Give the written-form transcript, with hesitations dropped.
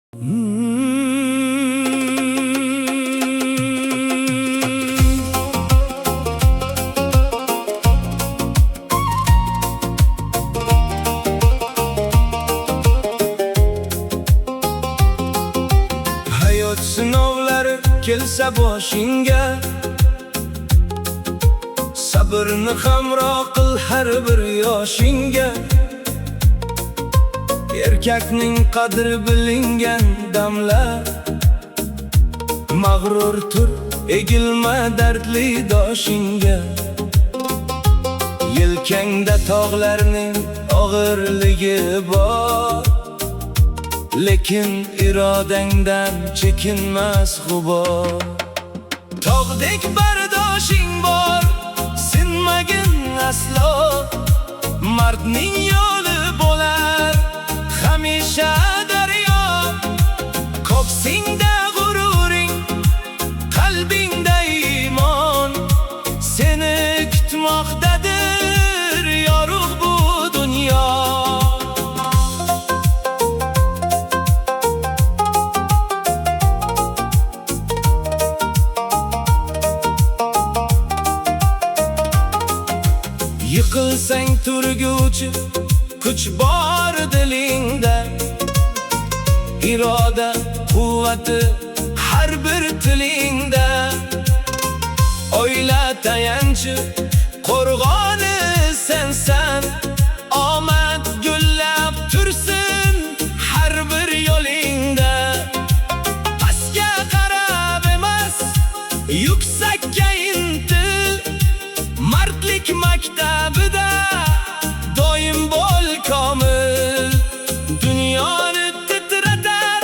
Hayot sinovlari kelsa boshingga, sabrni hamroh qil har bir yoshingga. Erkakning qadri bilingan damlar, mag'rur tur, egilma dardli doshingga. Yelkangda tog'larning og'irligi bor, lekin irodangdan chekinmas g'ubor. Tog'dek bardoshing bor, sinmagin aslo. Mardning yo'li bo'lar hamisha daryo. Ko'ksingda g'ururing, qalbingda iymon, seni kutmoqdadir yorug' bu dunyo. Yiqilsang turguvchi kuch bor dilingda, iroda quvvati har bir tilingda. Oila tayanchi qo'rg'oni sensan, omad gullab tursin har bir yo'lingda. Pastga qarab emas, yuksakka intil, mardlik maktabida doim bo'l komil. Dunyoni titratar